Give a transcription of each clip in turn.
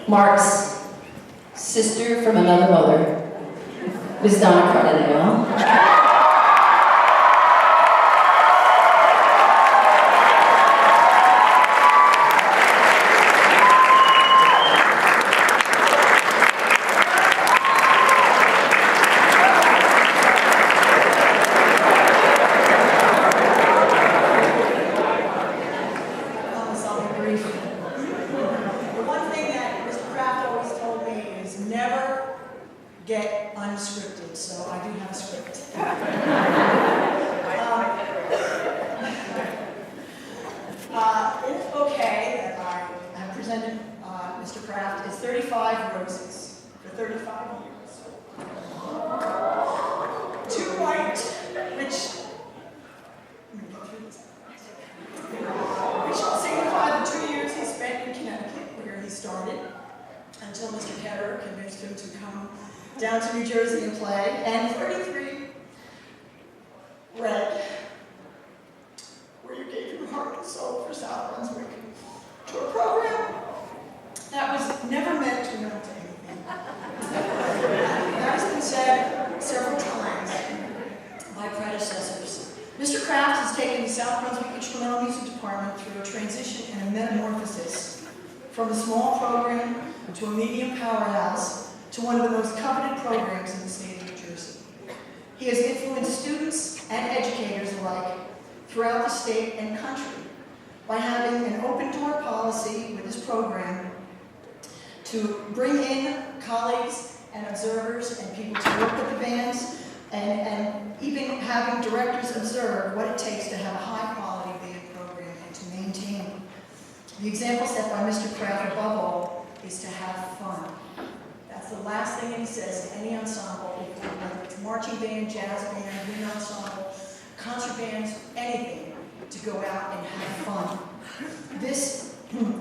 Mark's sister from another mother, Miss Donna Cardinale. Get unscripted, so I do have a script. It's okay that I have presented Mr. Kraft is 35 roses for 35 years. 2 white, which signify the 2 years he spent in Connecticut, where he started, until Mr. Ketterer convinced him to come down to New Jersey and play, and 33 red, where you gave your heart and soul for South Brunswick, to a program that was never meant to amount to anything. That has been said several times by predecessors. Mr. Kraft has taken the South Brunswick Instrumental Music Department through a transition and a metamorphosis from a small program to a medium powerhouse to one of the most coveted programs in the state of New Jersey. He has influenced students and educators alike throughout the state and country by having an open-door policy with his program to bring in colleagues and observers and people to work with the bands, and even having directors observe what it takes to have a high-quality band program and to maintain. The example set by Mr. Kraft above all is to have fun. That's the last thing that he says to any ensemble, whether it's marching band, jazz band, wind ensemble, concert bands, anything, to go out and have fun. This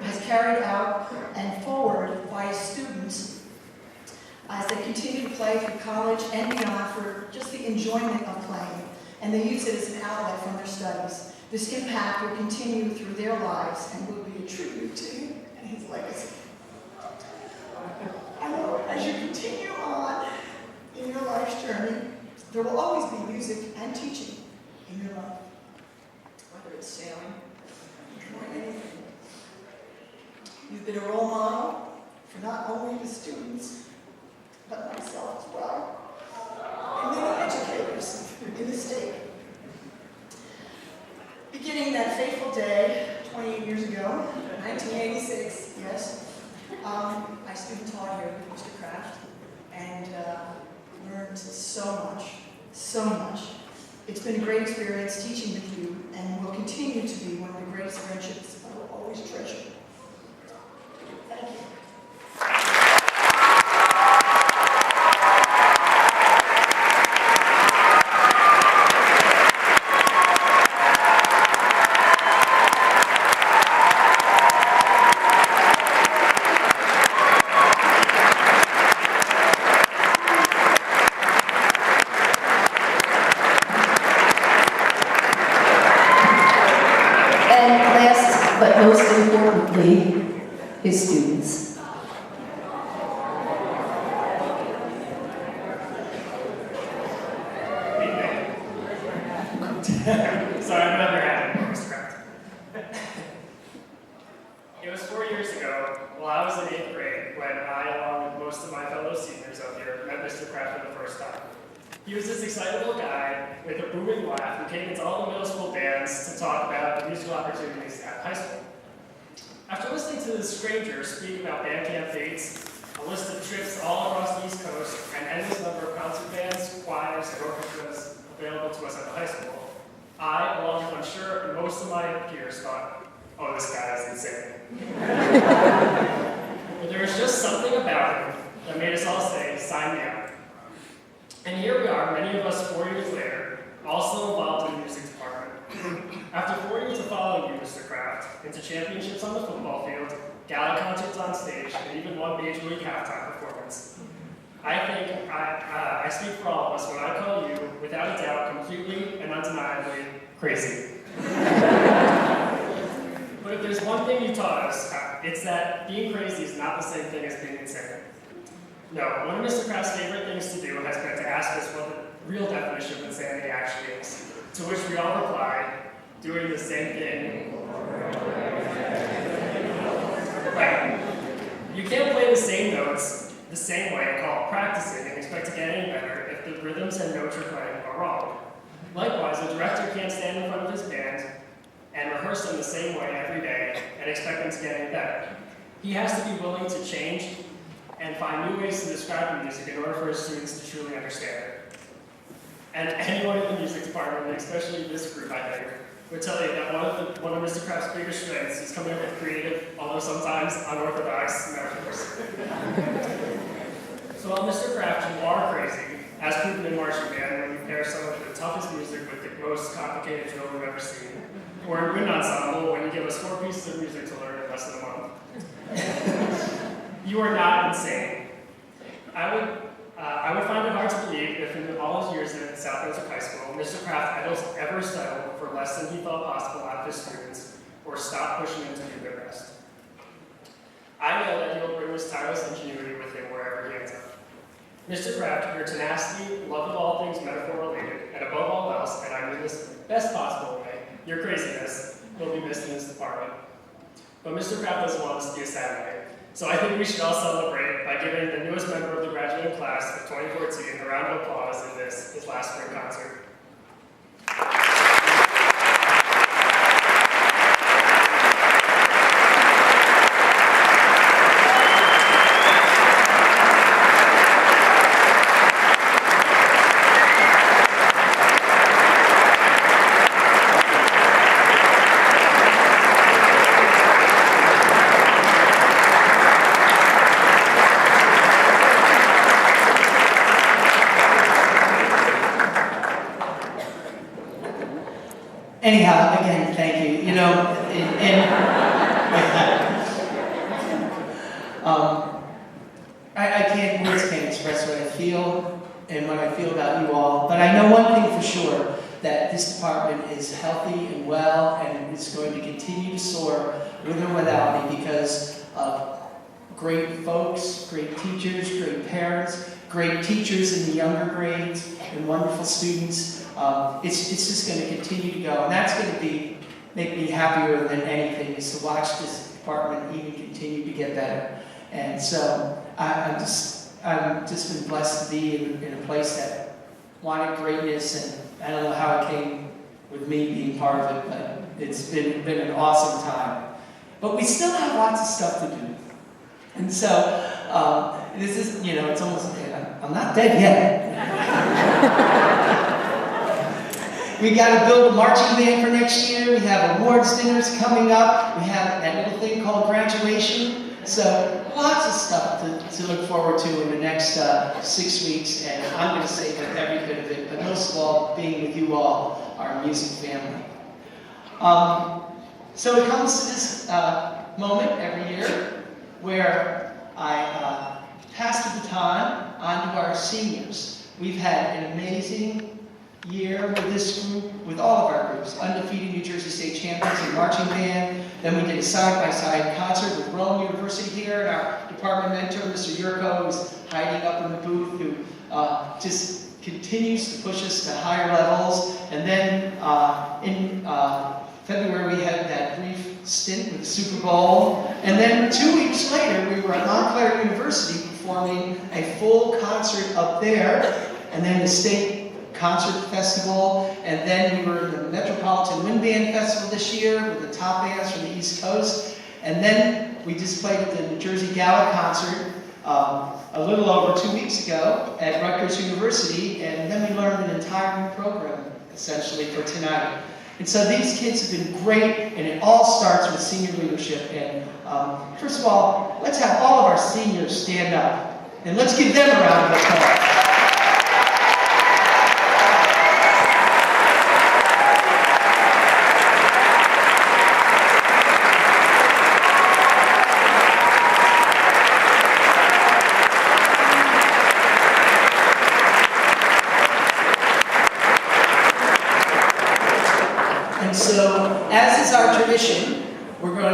has carried out and forward by his students as they continue to play through college and beyond for just the enjoyment of playing, and they use it as an outlet from their studies. This impact will continue through their lives and will be a tribute to him and his legacy. I know as you continue on in your life's journey, there will always be music and teaching in your life, whether it's sailing or anything. You've been a role model for not only the students, but myself as well, and many educators in the state. Beginning that fateful day, 28 years ago, 1986, yes, I student taught here with Mr. Kraft, and learned so much. It's been a great experience teaching with you, and will continue to be one of the greatest friendships I will always treasure. Thank you. But most importantly, his students. Sorry, I'm not your having Mr. Kraft. It was 4 years ago, while I was in 8th grade, when I, along with most of my fellow seniors up here, met Mr. Kraft for the first time. He was this excitable guy with a booming laugh who came into all the middle school bands to talk about the musical opportunities at high school. After listening to this stranger speak about band camp dates, a list of trips all across the East Coast, and endless number of concert bands, choirs, and orchestras available to us at the high school, I, along with I'm sure most of my peers, thought, oh, this guy is insane. But there was just something about him that made us all say, sign me up. And here we are, many of us 4 years later, all still involved in the music department. After 4 years of following you, Mr. Kraft, into championships on the football field, gala concerts on stage, and even one Major League halftime performance, I think I speak for all of us when I call you, without a doubt, completely and undeniably crazy. But if there's one thing you taught us, it's that being crazy is not the same thing as being insane. No, one of Mr. Kraft's favorite things to do has been to ask us what the real definition of insanity actually is, to which we all replied, doing the same thing. Right. You can't play the same notes the same way and call it practicing and expect to get any better if the rhythms and notes you're playing are wrong. Likewise, a director can't stand in front of his band and rehearse them the same way every day and expect them to get any better. He has to be willing to change and find new ways to describe the music in order for his students to truly understand it. And anyone in the music department, especially this group, I think, would tell you that one of Mr. Kraft's biggest strengths is coming up with creative, although sometimes unorthodox metaphors. So while Mr. Kraft, you are crazy, as proven in marching band when you pair some of the toughest music with the most complicated drill we've ever seen, or in wind ensemble when you give us 4 pieces of music to learn in less than a month. You are not insane. I would find it hard to believe if in all his years at South Brunswick High School, Mr. Kraft ever settled for less than he thought possible out of his students, or stopped pushing them to do their best. I know that he will bring this tireless ingenuity with him wherever he ends up. Mr. Kraft, your tenacity, love of all things metaphor-related, and above all else, and I mean this in the best possible way, your craziness will be missed in this department. But Mr. Kraft doesn't want us to be a sad way. So I think we should all celebrate by giving the newest member of the graduating class of 2014 a round of applause in this, his last spring concert. Anyhow, again, thank you. You know, words can't express what I feel and what I feel about you all. But I know one thing for sure, that this department is healthy and well and is going to continue to soar with or without me because of great folks, great teachers, great parents, great teachers in the younger grades, and wonderful students. It's just going to continue to go, and that's going to make me happier than anything, is to watch this department even continue to get better. And so I've just been blessed to be in a place that wanted greatness, and I don't know how it came with me being part of it, but it's been an awesome time. But we still have lots of stuff to do. And so this is, you know, it's almost, I'm not dead yet. We got to build a marching band for next year. We have awards dinners coming up. We have that little thing called graduation. So lots of stuff to look forward to in the next 6 weeks. And I'm going to say that every bit of it, but most of all, being with you all, our music family. So it comes to this moment every year where I pass the baton on to our seniors. We've had an amazing year with this group, with all of our groups, undefeated New Jersey State champions in marching band. Then we did a side-by-side concert with Rome University here, and our department mentor, Mr. Yurko, who's hiding up in the booth, who just continues to push us to higher levels. And then in February, we had that brief stint with the Super Bowl. And then 2 weeks later, we were at Montclair University performing a full concert up there, and then the state concert festival, and then we were in the Metropolitan Wind Band Festival this year with the top bands from the East Coast, and then we just played at the New Jersey Gala concert a little over 2 weeks ago at Rutgers University, and then we learned an entire new program, essentially, for tonight. And so these kids have been great, and it all starts with senior leadership. And first of all, let's have all of our seniors stand up, and let's give them a round of applause. So, as is our tradition, we're going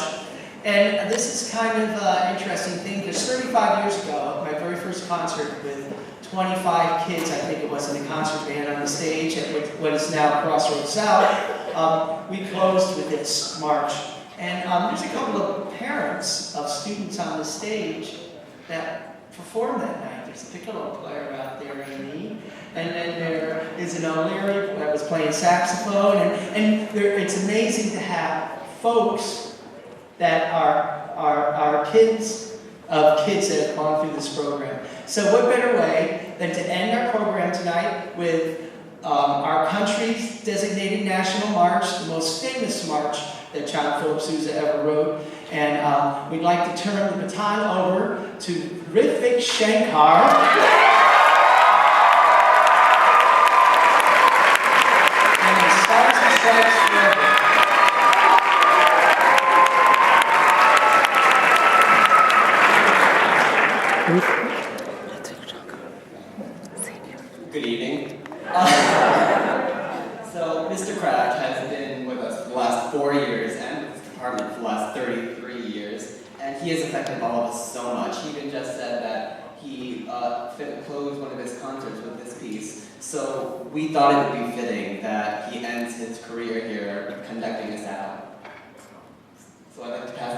march. And this is kind of an interesting thing, because 35 years ago, my very first concert with 25 kids, I think it was, in a concert band on the stage at what is now Crossroads South, we closed with this march. And there's a couple of parents of students on the stage that performed that night. There's a piccolo player out there, Amy, and then there is an O'Leary that was playing saxophone, and it's amazing to have folks that are kids of kids that have gone through this program. So what better way than to end our program tonight with our country's designated national march, the most famous march that John Philip Sousa ever wrote. And we'd like to turn the baton over to Rithvik Shankar. And the Stars and Stripes Forever. Good evening. So, Mr. Crack has been with us for the last 4 years and with this department for the last 33 years, and he has affected all of us so much. He even just said that he closed one of his concerts with this piece. So, we thought it would be fitting that he ends his career here conducting us out. So, I'd like to pass